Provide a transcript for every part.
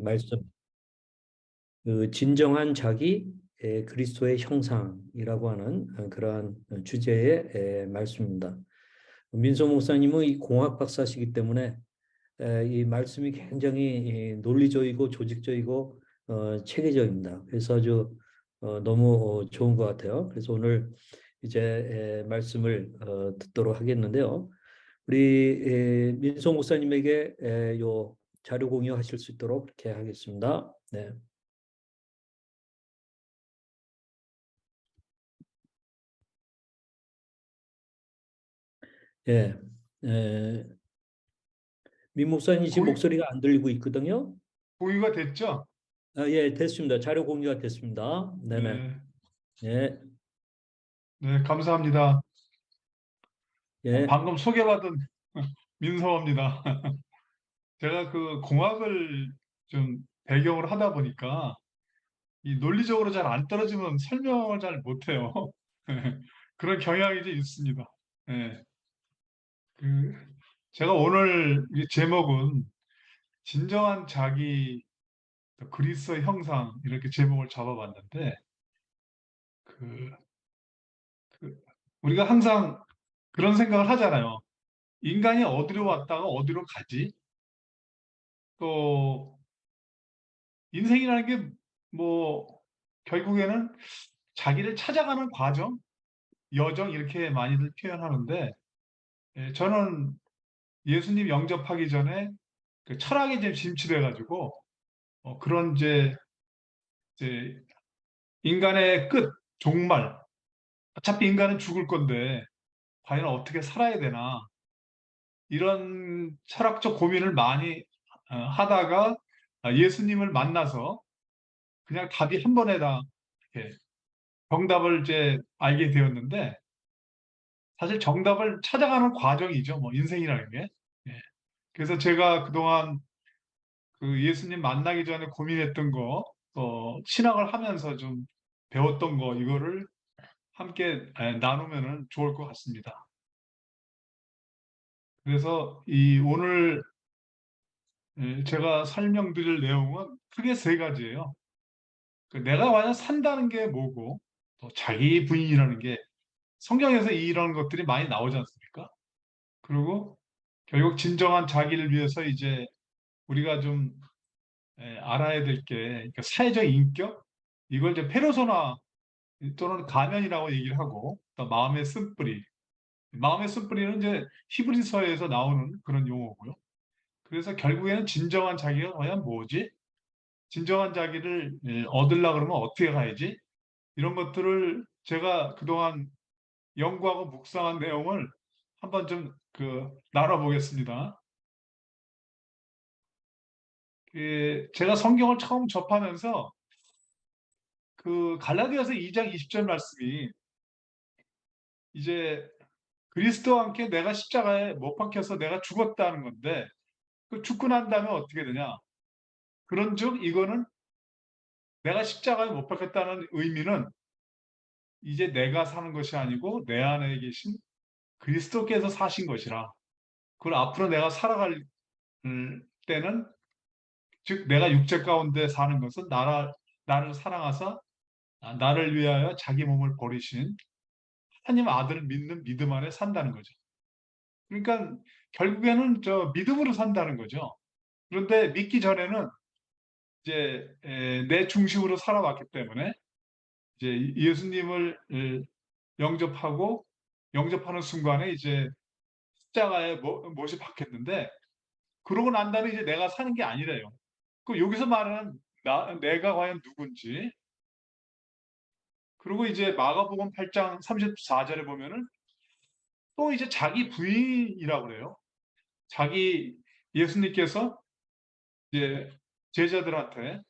말씀, 그 진정한 자기 그리스도의 형상이라고 하는 그러한 주제의 말씀입니다. 민소 목사님은 이 공학 박사시기 때문에 이 말씀이 굉장히 논리적이고 조직적이고 체계적입니다. 그래서 아주 너무 좋은 것 같아요. 그래서 오늘 이제 말씀을 듣도록 하겠는데요. 우리 민소 목사님에게 요 자료 공유하실 수 있도록 이렇게 하겠습니다. 네. 예. 민 목사님 지금 공유, 목소리가 안 들리고 있거든요. 공유가 됐죠? 예, 됐습니다. 자료 공유가 됐습니다. 네네. 네, 예, 네, 감사합니다. 예, 방금 소개받은 민서입니다. 제가 그 공학을 좀 배경으로 하다 보니까 이 논리적으로 잘 안 떨어지면 설명을 잘 못해요. 그런 경향이 좀 있습니다. 네, 그 제가 오늘 이 제목은 진정한 자기 그리스도의 형상 이렇게 제목을 잡아봤는데 그, 그 우리가 항상 그런 생각을 하잖아요. 인간이 어디로 왔다가 어디로 가지? 또 인생이라는 게 뭐 결국에는 자기를 찾아가는 과정, 여정 이렇게 많이들 표현하는데 저는 예수님 영접하기 전에 그 철학에 좀 심취돼 가지고 그런 이제 인간의 끝, 종말. 어차피 인간은 죽을 건데 과연 어떻게 살아야 되나 이런 철학적 고민을 많이 하다가 예수님을 만나서 그냥 답이 한 번에 다 이렇게 정답을 이제 알게 되었는데 사실 정답을 찾아가는 과정이죠. 뭐 인생이라는 게. 예. 그래서 제가 그동안 그 예수님 만나기 전에 고민했던 거, 신학을 하면서 좀 배웠던 거 이거를 함께 나누면은 좋을 것 같습니다. 그래서 이 오늘 제가 설명드릴 내용은 크게 세 가지예요. 그 내가 과연 산다는 게 뭐고, 또 자기 부인이라는 게 성경에서 이런 것들이 많이 나오지 않습니까? 그리고 결국 진정한 자기를 위해서 이제 우리가 좀 알아야 될 게 그러니까 사회적 인격 이걸 이제 페르소나 또는 가면이라고 얘기를 하고 또 마음의 쓴뿌리는 이제 히브리서에서 나오는 그런 용어고요. 그래서 결국에는 진정한 자기가 과연 뭐지? 진정한 자기를 얻으려 그러면 어떻게 가야지? 이런 것들을 제가 그동안 연구하고 묵상한 내용을 한번 좀 나눠보겠습니다. 제가 성경을 처음 접하면서 그 갈라디아서 2장 20절 말씀이 이제 그리스도와 함께 내가 십자가에 못 박혀서 내가 죽었다는 건데 그 죽고 난 다음에 어떻게 되냐? 그런즉 이거는 내가 십자가에 못 박혔다는 의미는 이제 내가 사는 것이 아니고 내 안에 계신 그리스도께서 사신 것이라. 그걸 앞으로 내가 살아갈 때는 즉 내가 육체 가운데 사는 것은 나를 사랑하사 나를 위하여 자기 몸을 버리신 하나님 아들을 믿는 믿음 안에 산다는 거죠. 그러니까 결국에는 저 믿음으로 산다는 거죠. 그런데 믿기 전에는 이제 내 중심으로 살아왔기 때문에 이제 예수님을 영접하고 영접하는 순간에 이제 십자가에 못이 박혔는데 그러고 난 다음에 이제 내가 사는 게 아니래요. 그 여기서 말하는 내가 과연 누군지 그리고 이제 마가복음 8장 34절에 보면은 또 이제 자기 부인이라고 그래요. 자기 예수님께서 이제 제자들한테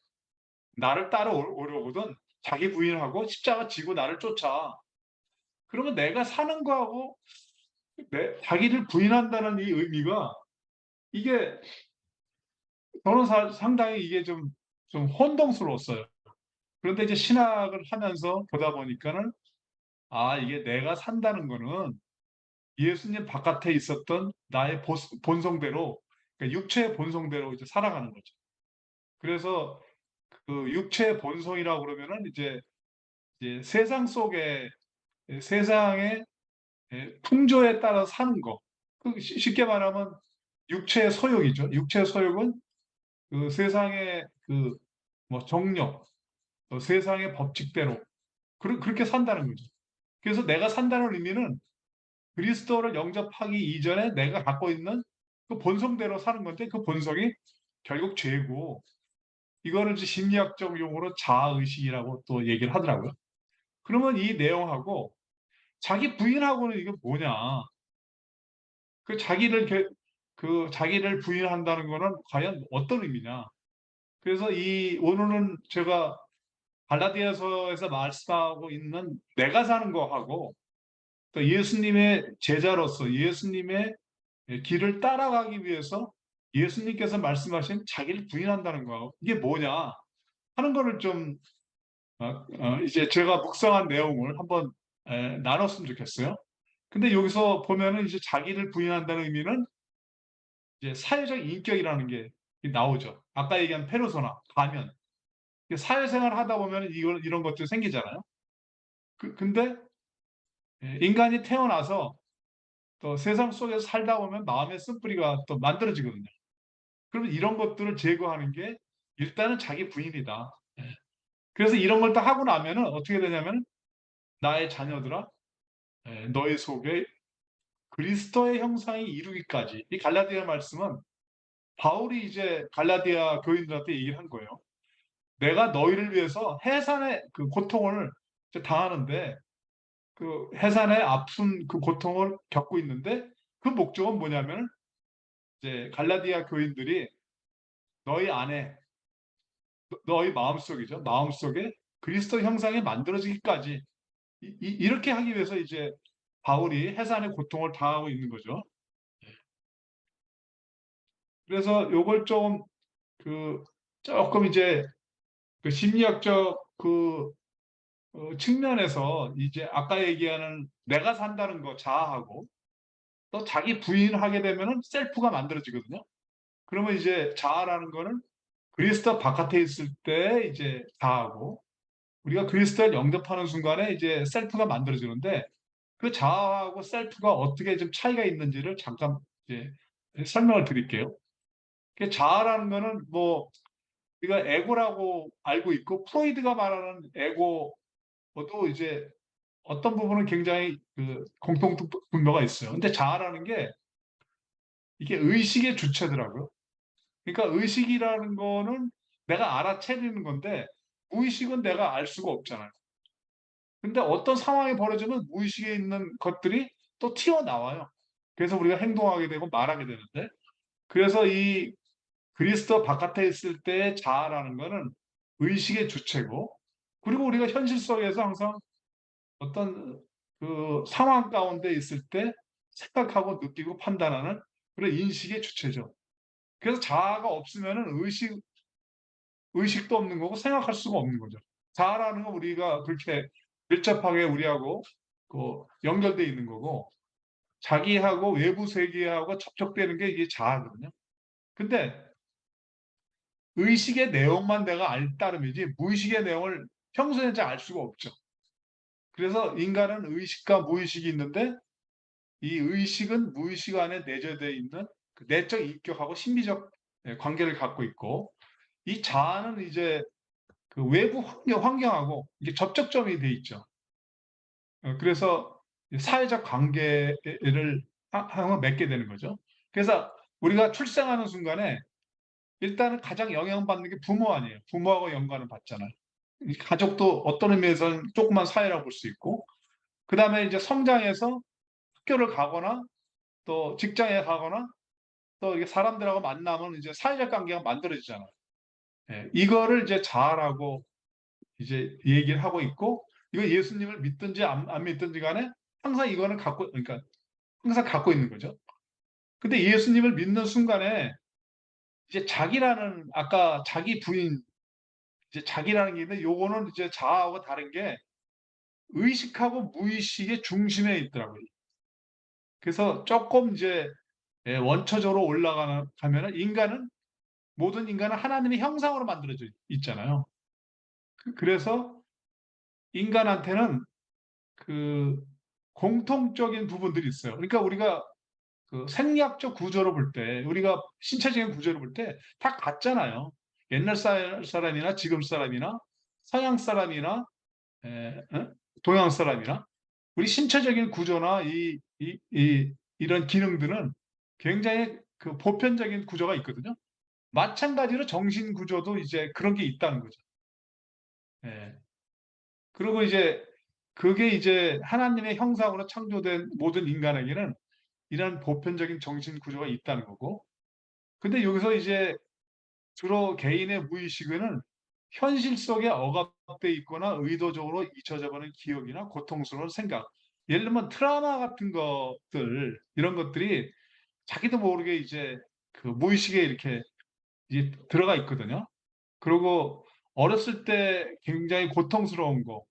나를 따라오려거든 자기 부인하고 십자가 지고 나를 쫓아. 그러면 내가 사는 거하고 자기를 부인한다는 이 의미가 이게 저는 상당히 이게 좀 혼동스러웠어요. 그런데 이제 신학을 하면서 보다 보니까는 이게 내가 산다는 거는 예수님 바깥에 있었던 나의 본성대로 그러니까 육체의 본성대로 이제 살아가는 거죠. 그래서 그 육체의 본성이라고 그러면은 이제 세상 속에 세상의 풍조에 따라 사는 거. 쉽게 말하면 육체의 소욕이죠. 육체의 소욕은 그 세상의 그 뭐 정력, 또 세상의 법칙대로 그렇게 산다는 거죠. 그래서 내가 산다는 의미는 그리스도를 영접하기 이전에 내가 갖고 있는 그 본성대로 사는 건데 그 본성이 결국 죄고 이거를 이제 심리학적 용어로 자아의식이라고 또 얘기를 하더라고요. 그러면 이 내용하고 자기 부인하고는 이게 뭐냐? 그 자기를 부인한다는 거는 과연 어떤 의미냐? 그래서 오늘은 제가 갈라디아서에서 말씀하고 있는 내가 사는 거하고 또 예수님의 제자로서 예수님의 길을 따라가기 위해서 예수님께서 말씀하신 자기를 부인한다는 거 이게 뭐냐 하는 거를 좀 이제 제가 묵상한 내용을 한번 나눴으면 좋겠어요. 근데 여기서 보면은 이제 자기를 부인한다는 의미는 이제 사회적 인격이라는 게 나오죠. 아까 얘기한 페르소나, 가면. 사회생활 하다 보면 이런 것들이 생기잖아요. 근데 인간이 태어나서 또 세상 속에서 살다 보면 마음의 쓴뿌리가 또 만들어지거든요. 그러면 이런 것들을 제거하는 게 일단은 자기 부인이다. 그래서 이런 걸 다 하고 나면은 어떻게 되냐면 나의 자녀들아, 너희 속에 그리스도의 형상이 이루기까지 이 갈라디아 말씀은 바울이 이제 갈라디아 교인들한테 얘기를 한 거예요. 내가 너희를 위해서 해산의 그 고통을 당하는데 그 해산의 아픈 그 고통을 겪고 있는데 그 목적은 뭐냐면 이제 갈라디아 교인들이 너희 안에 너희 마음속이죠. 마음속에 그리스도 형상이 만들어지기까지 이렇게 하기 위해서 이제 바울이 해산의 고통을 당하고 있는 거죠. 그래서 요걸 조금 이제 그 심리학적 측면에서 이제 아까 얘기하는 내가 산다는 거 자아하고 또 자기 부인하게 되면은 셀프가 만들어지거든요. 그러면 이제 자아라는 거는 그리스도 바깥에 있을 때 이제 자아고 우리가 그리스도를 영접하는 순간에 이제 셀프가 만들어지는데 그 자아하고 셀프가 어떻게 좀 차이가 있는지를 잠깐 이제 설명을 드릴게요. 자아라는 거는 뭐 우리가 에고라고 알고 있고 프로이드가 말하는 에고도 이제 어떤 부분은 굉장히 그 공통 분모가 있어요. 근데 자아라는 게 이게 의식의 주체더라고요. 그러니까 의식이라는 거는 내가 알아채리는 건데 무의식은 내가 알 수가 없잖아요. 근데 어떤 상황이 벌어지면 무의식에 있는 것들이 또 튀어나와요. 그래서 우리가 행동하게 되고 말하게 되는데 그래서 이 그리스도 바깥에 있을 때의 자아라는 거는 의식의 주체고 그리고 우리가 현실 속에서 항상 어떤 그 상황 가운데 있을 때 생각하고 느끼고 판단하는 그런 인식의 주체죠. 그래서 자아가 없으면은 의식도 없는 거고 생각할 수가 없는 거죠. 자아라는 건 우리가 그렇게 밀접하게 우리하고 그 연결돼 있는 거고 자기하고 외부 세계하고 접촉되는 게 이게 자아거든요. 근데 의식의 내용만 내가 알 따름이지 무의식의 내용을 평소에 잘 알 수가 없죠. 그래서 인간은 의식과 무의식이 있는데 이 의식은 무의식 안에 내재되어 있는 그 내적 인격하고 심리적 관계를 갖고 있고 이 자아는 이제 그 외부 환경하고 이게 접촉점이 돼 있죠. 그래서 사회적 관계를 한번 맺게 되는 거죠. 그래서 우리가 출생하는 순간에 일단은 가장 영향받는 게 부모 아니에요. 부모하고 연관을 받잖아요. 이 가족도 어떤 의미에서는 조그만 사회라고 볼 수 있고, 그 다음에 이제 성장해서 학교를 가거나 또 직장에 가거나 또 이게 사람들하고 만나면 이제 사회적 관계가 만들어지잖아요. 예, 이거를 이제 자아라고 이제 얘기를 하고 있고, 이거 예수님을 믿든지 안 믿든지 간에 항상 이거는 그러니까 항상 갖고 있는 거죠. 근데 예수님을 믿는 순간에 이제 아까 자기 부인, 이제 자기라는 게 있는데 요거는 이제 자아하고 다른 게 의식하고 무의식의 중심에 있더라고요. 그래서 조금 이제 원초적으로 올라가면은 인간은 모든 인간은 하나님의 형상으로 만들어져 있잖아요. 그래서 인간한테는 그 공통적인 부분들이 있어요. 그러니까 우리가 그 생리학적 구조로 볼 때, 우리가 신체적인 구조로 볼 때 다 같잖아요. 옛날 사람이나 지금 사람이나 서양 사람이나 동양 사람이나 우리 신체적인 구조나 이런 기능들은 굉장히 그 보편적인 구조가 있거든요. 마찬가지로 정신 구조도 이제 그런 게 있다는 거죠. 예. 그리고 이제 그게 이제 하나님의 형상으로 창조된 모든 인간에게는 이런 보편적인 정신 구조가 있다는 거고. 근데 여기서 이제 주로 개인의 무의식에는 현실 속에 억압돼 있거나 의도적으로 잊혀져 버린 기억이나 고통스러운 생각, 예를 들면 트라우마 같은 것들, 이런 것들이 자기도 모르게 이제 그 무의식에 이렇게 이제 들어가 있거든요. 그리고 어렸을 때 굉장히 고통스러운 거,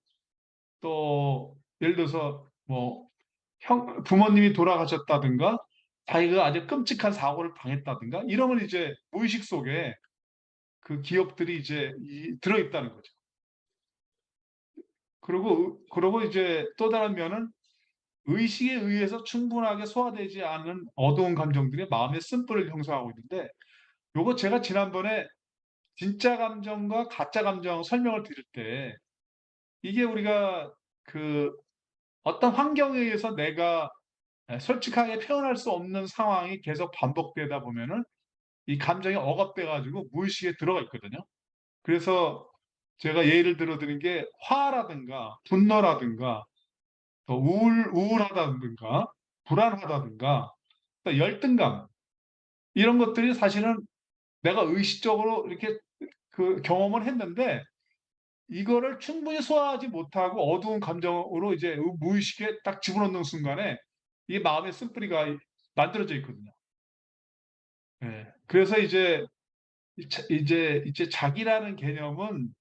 또 예를 들어서 뭐 부모님이 돌아가셨다든가 자기가 아주 끔찍한 사고를 당했다든가 이러면 이제 무의식 속에 그 기억들이 이제 들어 있다는 거죠. 그리고 이제 또 다른 면은 의식에 의해서 충분하게 소화되지 않은 어두운 감정들이 마음의 쓴뿌리를 형성하고 있는데, 요거 제가 지난번에 진짜 감정과 가짜 감정 설명을 드릴 때, 이게 우리가 그 어떤 환경에 의해서 내가 솔직하게 표현할 수 없는 상황이 계속 반복되다 보면은 이 감정이 억압돼 가지고 무의식에 들어가 있거든요. 그래서 제가 예를 들어 드린 게 화라든가 분노라든가 또 우울하다든가 불안하다든가 또 열등감, 이런 것들이 사실은 내가 의식적으로 이렇게 그 경험을 했는데 이거를 충분히 소화하지 못하고 어두운 감정으로 이제 무의식에 딱 집어넣는 순간에 이 마음의 쓴뿌리가 만들어져 있거든요. 예. 그래서 이제 자기라는 개념은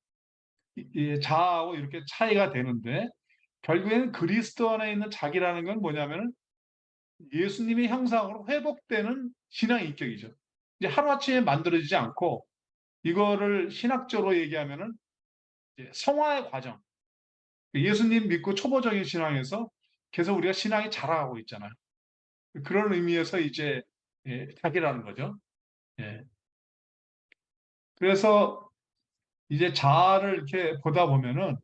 자아하고 이렇게 차이가 되는데, 결국에는 그리스도 안에 있는 자기라는 건 뭐냐면은 예수님의 형상으로 회복되는 신앙 인격이죠. 이제 하루아침에 만들어지지 않고, 이거를 신학적으로 얘기하면은 이제 성화의 과정. 예수님 믿고 초보적인 신앙에서 계속 우리가 신앙이 자라가고 있잖아요. 그런 의미에서 이제 자기라는 거죠. 예. 그래서 이제 자아를 이렇게 보다 보면은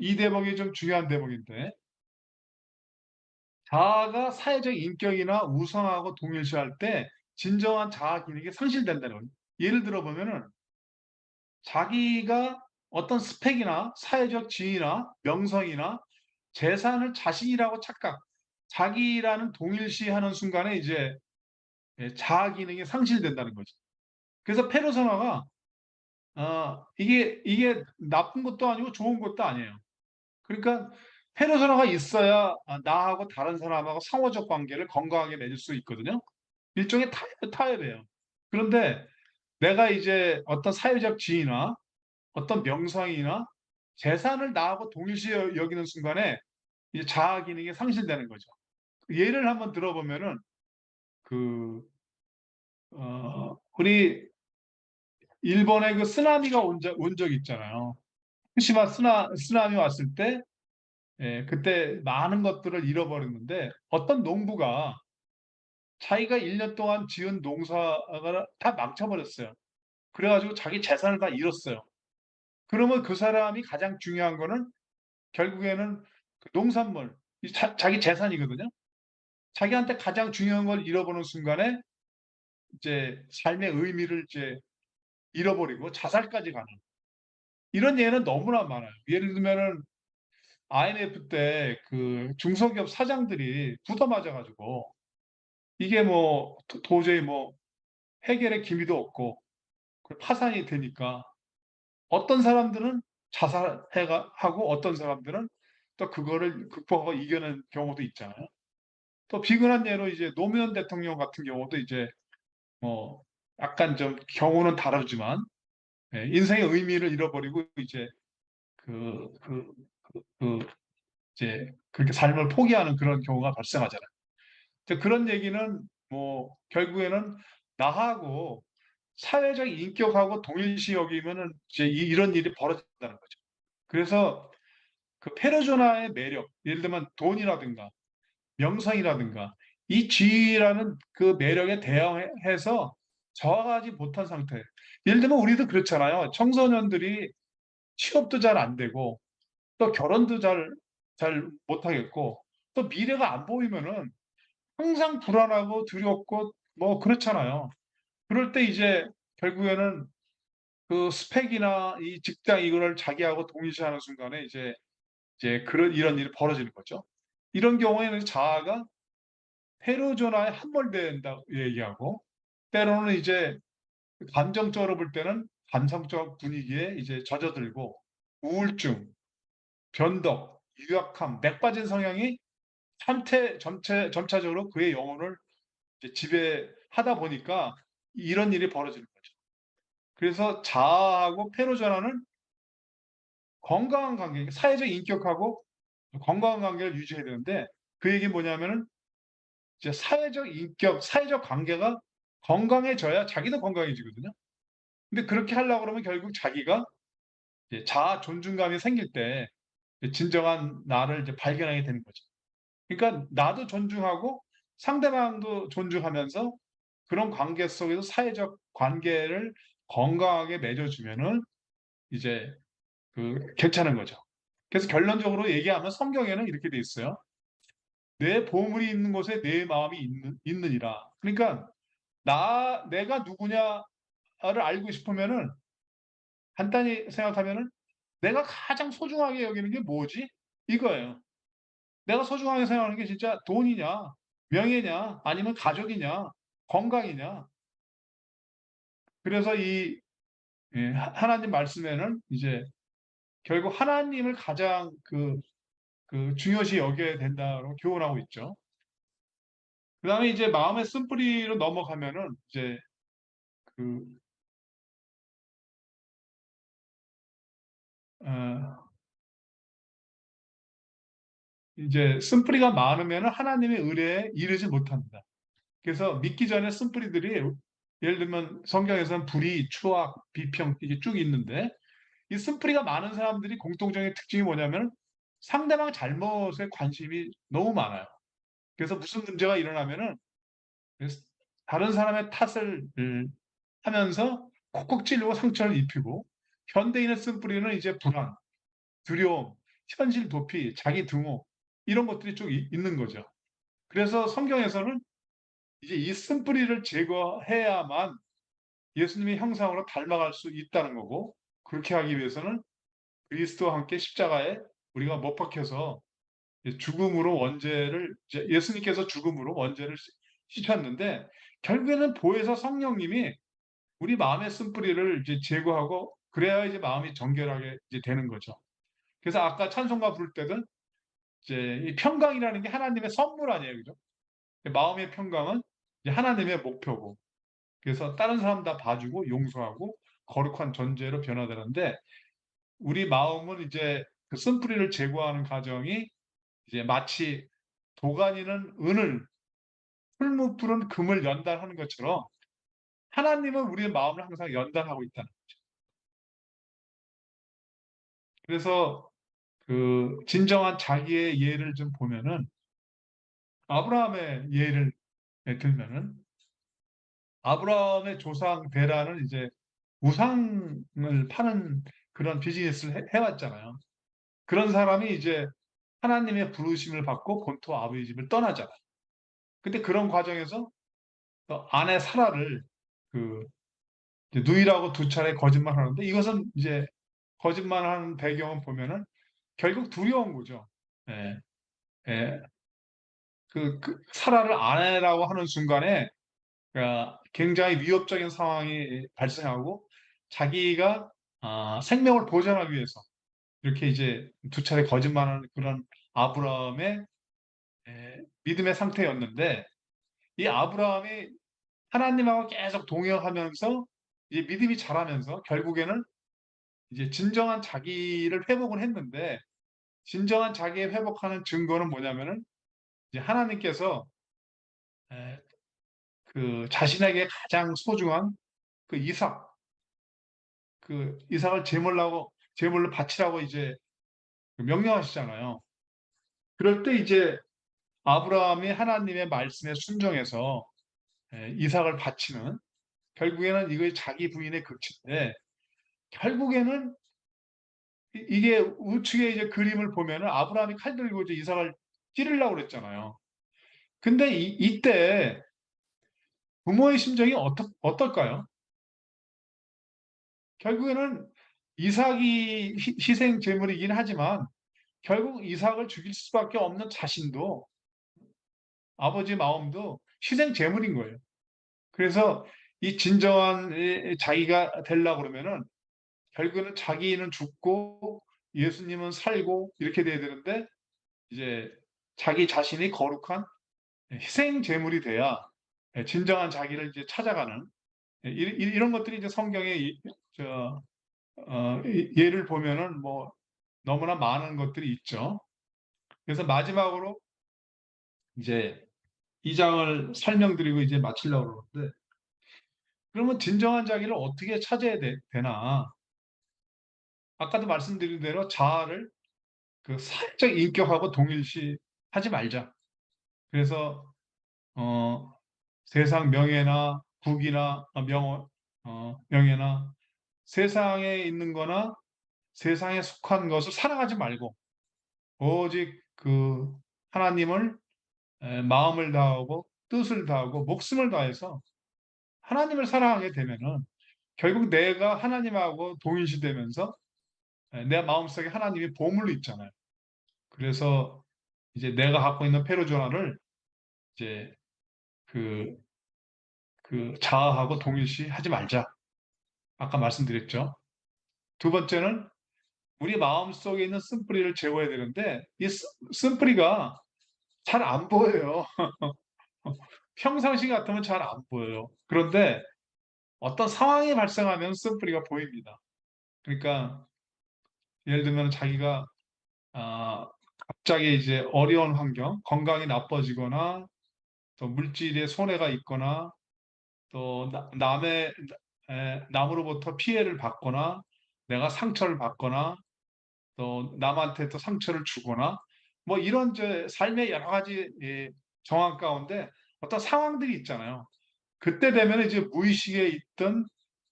이 대목이 좀 중요한 대목인데, 자아가 사회적 인격이나 우상하고 동일시할 때 진정한 자아 기능이 상실된다는 거예요. 예를 들어 보면은 자기가 어떤 스펙이나 사회적 지위나 명성이나 재산을 자신이라고 착각, 자기라는 동일시하는 순간에 이제 자아 기능이 상실된다는 거죠. 그래서 페르소나가 이게 나쁜 것도 아니고 좋은 것도 아니에요. 그러니까 페르소나가 있어야 나하고 다른 사람하고 상호적 관계를 건강하게 맺을 수 있거든요. 일종의 타협이에요. 그런데 내가 이제 어떤 사회적 지위나 어떤 명성이나 재산을 나하고 동일시 여기는 순간에 이제 자아 기능이 상실되는 거죠. 예를 한번 들어보면은 그 우리 일본에 그 쓰나미가 온 적 있잖아요. 후쿠시마 쓰나미 왔을 때 그때 많은 것들을 잃어버렸는데, 어떤 농부가 자기가 1년 동안 지은 농사가 다 망쳐버렸어요. 그래 가지고 자기 재산을 다 잃었어요. 그러면 그 사람이 가장 중요한 거는 결국에는 그 농산물, 자기 재산이거든요. 자기한테 가장 중요한 걸 잃어버리는 순간에 이제 삶의 의미를 이제 잃어버리고 자살까지 가는, 이런 예는 너무나 많아요. 예를 들면은 IMF 때 그 중소기업 사장들이 부도 맞아 가지고 이게 뭐 도저히 뭐 해결의 기미도 없고 파산이 되니까 어떤 사람들은 하고 어떤 사람들은 또 그거를 극복하고 이겨낸 경우도 있잖아요. 또 비근한 예로 이제 노무현 대통령 같은 경우도 이제 뭐 약간 좀 경우는 다르지만 인생의 의미를 잃어버리고 이제 그 그 그 이제 그렇게 삶을 포기하는 그런 경우가 발생하잖아요. 그런 얘기는 뭐 결국에는 나하고 사회적 인격하고 동일시 여기면은 이제 이런 일이 벌어진다는 거죠. 그래서 그 페르소나의 매력, 예를 들면 돈이라든가 명성이라든가 이 지위라는 그 매력에 대항해서 저하하지 못한 상태. 예를 들면 우리도 그렇잖아요. 청소년들이 취업도 잘 안 되고 또 결혼도 잘 못하겠고 또 미래가 안 보이면은 항상 불안하고 두렵고 뭐 그렇잖아요. 그럴 때 이제 결국에는 그 스펙이나 이 직장 이거를 자기하고 동일시하는 순간에 이제 그런 이런 일이 벌어지는 거죠. 이런 경우에는 자아가 페르소나에 함몰된다고 얘기하고 때로는 이제 감정적으로 볼 때는 감성적 분위기에 이제 젖어들고 우울증, 변덕, 유약함, 맥 빠진 성향이 점차적으로 그의 영혼을 이제 지배하다 보니까 이런 일이 벌어지는 거죠. 그래서 자아하고 페르소나는 건강한 관계, 사회적 인격하고 건강한 관계를 유지해야 되는데 그 얘기는 뭐냐면은 이제 사회적 인격, 사회적 관계가 건강해져야 자기도 건강해지거든요. 근데 그렇게 하려고 그러면 결국 자기가 이제 자아 존중감이 생길 때 진정한 나를 이제 발견하게 되는 거죠. 그러니까 나도 존중하고 상대방도 존중하면서 그런 관계 속에서 사회적 관계를 건강하게 맺어주면은 이제 괜찮은 거죠. 그래서 결론적으로 얘기하면 성경에는 이렇게 돼 있어요. 내 보물이 있는 곳에 내 마음이 있느니라. 그러니까 내가 누구냐를 알고 싶으면은 간단히 생각하면은 내가 가장 소중하게 여기는 게 뭐지? 이거예요. 내가 소중하게 생각하는 게 진짜 돈이냐, 명예냐, 아니면 가족이냐, 건강이냐. 그래서 하나님 말씀에는 이제 결국 하나님을 가장 중요시 여겨야 된다고 교훈하고 있죠. 그 다음에 이제 마음의 쓴뿌리로 넘어가면은 이제 그, 어, 이제 쓴뿌리가 많으면은 하나님의 의뢰에 이르지 못합니다. 그래서 믿기 전에 쓴뿌리들이 예를 들면 성경에서는 불의, 추악, 비평 이게 쭉 있는데 이 쓴뿌리가 많은 사람들이 공통적인 특징이 뭐냐면 상대방 잘못에 관심이 너무 많아요. 그래서 무슨 문제가 일어나면은 다른 사람의 탓을 하면서 콕콕 찌르고 상처를 입히고 현대인의 쓴뿌리는 이제 불안, 두려움, 현실 도피, 자기 등호 이런 것들이 쭉 있는 거죠. 그래서 성경에서는 이제 이 쓴뿌리를 제거해야만 예수님의 형상으로 닮아갈 수 있다는 거고 그렇게 하기 위해서는 그리스도와 함께 십자가에 우리가 못 박혀서 죽음으로 원죄를 예수님께서 죽음으로 원죄를 씻었는데 결국에는 보혜사 성령님이 우리 마음의 쓴뿌리를 이제 제거하고 그래야 이제 마음이 정결하게 이제 되는 거죠. 그래서 아까 찬송가 부를 때는 이제 이 평강이라는 게 하나님의 선물 아니에요, 그죠? 마음의 평강은 이제 하나님의 목표고, 그래서 다른 사람 다 봐주고 용서하고 거룩한 존재로 변화되는데 우리 마음은 이제 그 쓴뿌리를 제거하는 과정이 이제 마치 도가니는 은을 풀무불은 금을 연단하는 것처럼 하나님은 우리의 마음을 항상 연단하고 있다는 거죠. 그래서 진정한 자기의 예를 좀 보면은 아브라함의 예를 들면은 아브라함의 조상 데라는 이제 우상을 파는 그런 비즈니스를 해왔잖아요. 그런 사람이 이제 하나님의 부르심을 받고 본토 아버지 집을 떠나잖아요. 근데 그런 과정에서 또 아내 사라를 그 누이라고 두 차례 거짓말하는데 이것은 이제 거짓말하는 배경을 보면은 결국 두려운 거죠. 예, 예. 사라를 아내라고 하는 순간에 굉장히 위협적인 상황이 발생하고 자기가 생명을 보존하기 위해서 이렇게 이제 두 차례 거짓말하는 그런 아브라함의 믿음의 상태였는데 이 아브라함이 하나님하고 계속 동행하면서 이제 믿음이 자라면서 결국에는 이제 진정한 자기를 회복을 했는데 진정한 자기의 회복하는 증거는 뭐냐면은 이제 하나님께서 에, 자신에게 가장 소중한 그 이삭을 제물로 바치라고 이제 명령하시잖아요. 그럴 때 이제 아브라함이 하나님의 말씀에 순종해서 이삭을 바치는, 결국에는 이거 자기 부인의 극치인데, 결국에는 이게 우측에 이제 그림을 보면은 아브라함이 칼 들고 이제 이삭을 찌르려고 그랬잖아요. 근데 이때 부모의 심정이 어떨까요? 결국에는 이삭이 희생 제물이긴 하지만 결국 이삭을 죽일 수밖에 없는 자신도, 아버지 마음도 희생 제물인 거예요. 그래서 이 진정한 자기가 되려고 그러면은 결국에는 자기는 죽고 예수님은 살고 이렇게 돼야 되는데, 이제 자기 자신이 거룩한 희생 제물이 돼야 진정한 자기를 이제 찾아가는, 이런 것들이 이제 성경의 예를 보면은 뭐 너무나 많은 것들이 있죠. 그래서 마지막으로 이제 2장을 설명드리고 이제 마치려고 그러는데, 그러면 진정한 자기를 어떻게 찾아야 되나? 아까도 말씀드린 대로 자아를 그 사회적 인격하고 동일시하지 말자. 그래서 어, 세상 명예나 국이나 명예나 세상에 있는 거나 세상에 속한 것을 사랑하지 말고 오직 그 하나님을 마음을 다하고 뜻을 다하고 목숨을 다해서 하나님을 사랑하게 되면은 결국 내가 하나님하고 동일시되면서 내 마음속에 하나님이 보물로 있잖아요. 그래서 이제 내가 갖고 있는 페르조나를 이제 그, 그 자아하고 동일시하지 말자. 아까 말씀드렸죠. 두 번째는 우리 마음속에 있는 쓴뿌리를 제거해야 되는데 이 쓴뿌리가 잘 안 보여요. 평상시 같으면 잘 안 보여요. 그런데 어떤 상황이 발생하면 쓴뿌리가 보입니다. 그러니까 예를 들면 자기가 갑자기 이제 어려운 환경, 건강이 나빠지거나 또 물질에 손해가 있거나 또 남으로부터 피해를 받거나 내가 상처를 받거나 또 남한테 또 상처를 주거나 뭐 이런 삶의 여러 가지 정황 가운데 어떤 상황들이 있잖아요. 그때 되면 이제 무의식에 있던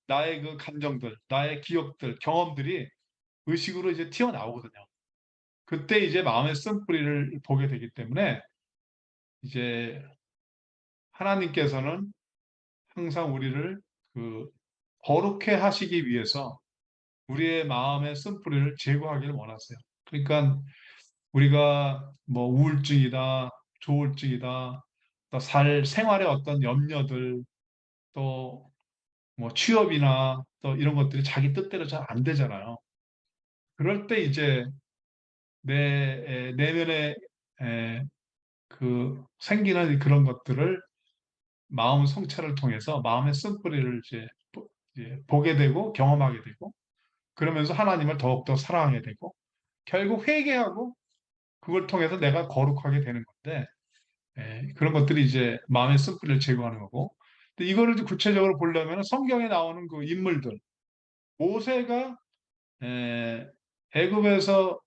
나의 그 감정들, 나의 기억들, 경험들이 의식으로 이제 튀어나오거든요. 그때 이제 마음의 쓴뿌리를 보게 되기 때문에 이제 하나님께서는 항상 우리를 그 거룩해 하시기 위해서 우리의 마음의 쓴뿌리를 제거하기를 원하세요. 그러니까 우리가 뭐 우울증이다, 조울증이다, 또 생활의 어떤 염려들, 또 뭐 취업이나 또 이런 것들이 자기 뜻대로 잘 안 되잖아요. 그럴 때 이제 내 내면에 그 생기는 그런 것들을 마음 성찰을 통해서 마음의 쓴뿌리를 이제 보게 되고 경험하게 되고, 그러면서 하나님을 더욱더 사랑하게 되고 결국 회개하고 그걸 통해서 내가 거룩하게 되는 건데, 그런 것들이 이제 마음의 쓴뿌리를 제거하는 거고. 근데 이거를 이제 구체적으로 보려면 성경에 나오는 그 인물들, 모세가 애굽에서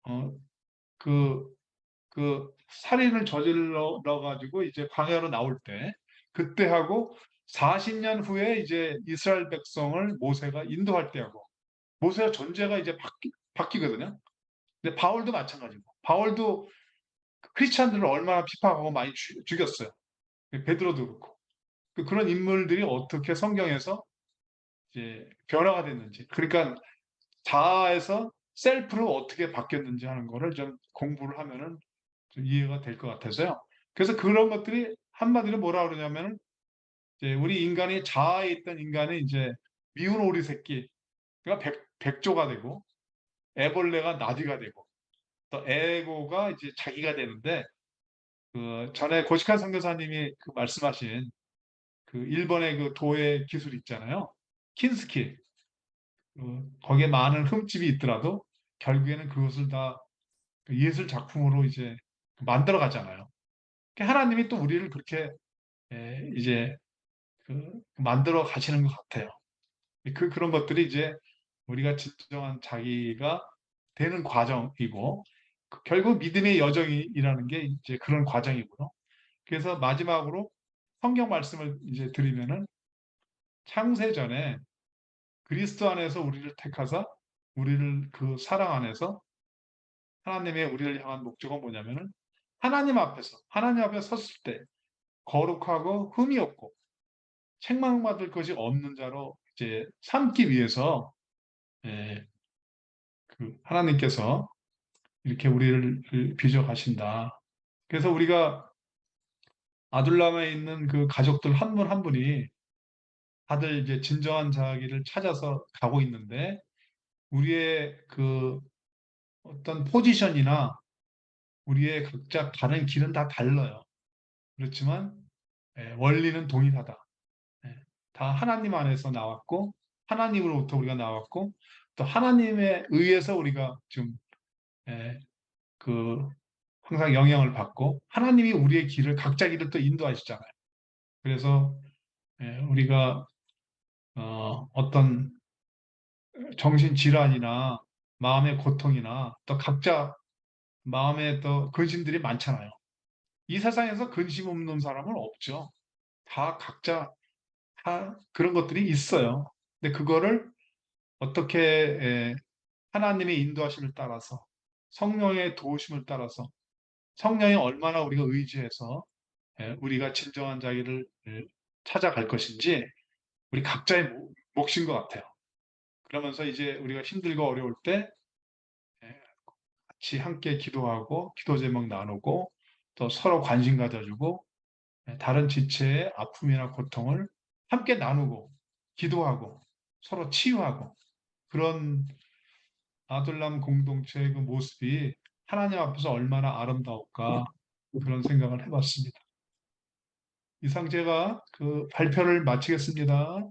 어, 그, 그 살인을 저질러 가지고 이제 광야로 나올 때 그때 하고 40년 후에 이제 이스라엘 백성을 모세가 인도할 때하고 모세의 존재가 이제 바뀌거든요. 근데 바울도 마찬가지고, 바울도 크리스찬들을 얼마나 비판하고 많이 죽였어요. 베드로도 그렇고. 그런 인물들이 어떻게 성경에서 이제 변화가 됐는지, 그러니까 자아에서 셀프로 어떻게 바뀌었는지 하는 거를 좀 공부를 하면은 좀 이해가 될 것 같아서요. 그래서 그런 것들이 한마디로 뭐라 그러냐면은 이제 우리 인간이 자아에 있던 인간이 이제 미운 오리 새끼가 백조가 되고 애벌레가 나귀가 되고 또 에고가 이제 자기가 되는데, 그 전에 고시칸 선교사님이 그 말씀하신 그 일본의 그 도예 기술 있잖아요. 킨스키. 거기에 많은 흠집이 있더라도 결국에는 그것을 다 예술 작품으로 이제 만들어 가잖아요. 하나님이 또 우리를 그렇게 이제 만들어 가시는 것 같아요. 그런 것들이 이제 우리가 진정한 자기가 되는 과정이고 결국 믿음의 여정이라는 게 이제 그런 과정이고요. 그래서 마지막으로 성경 말씀을 이제 드리면은 창세전에 그리스도 안에서 우리를 택하사 우리를 그 사랑 안에서 하나님의 우리를 향한 목적은 뭐냐면은 하나님 앞에 섰을 때 거룩하고 흠이 없고 책망받을 것이 없는 자로 이제 삼기 위해서 예, 하나님께서 이렇게 우리를 빚어 가신다. 그래서 우리가 아둘람에 있는 그 가족들 한 분 한 분이 다들 이제 진정한 자기를 찾아서 가고 있는데 우리의 그 어떤 포지션이나 우리의 각자 가는 길은 다 달라요. 그렇지만 원리는 동일하다. 예, 다 하나님 안에서 나왔고 하나님으로부터 우리가 나왔고 또 하나님에 의해서 우리가 지금 예, 그 항상 영향을 받고 하나님이 우리의 길을 각자 길을 또 인도하시잖아요. 그래서 우리가 어떤 정신 질환이나 마음의 고통이나 또 각자 마음의 또 근심들이 많잖아요. 이 세상에서 근심 없는 사람은 없죠. 다 각자 다 그런 것들이 있어요. 근데 그거를 어떻게 하나님의 인도하심을 따라서 성령의 도우심을 따라서 성령이 얼마나 우리가 의지해서 우리가 진정한 자기를 찾아갈 것인지 우리 각자의 몫인 것 같아요. 그러면서 이제 우리가 힘들고 어려울 때 같이 함께 기도하고 기도 제목 나누고 또 서로 관심 가져주고 다른 지체의 아픔이나 고통을 함께 나누고 기도하고 서로 치유하고 그런 아둘람 공동체의 그 모습이 하나님 앞에서 얼마나 아름다울까 그런 생각을 해봤습니다. 이상 제가 그 발표를 마치겠습니다.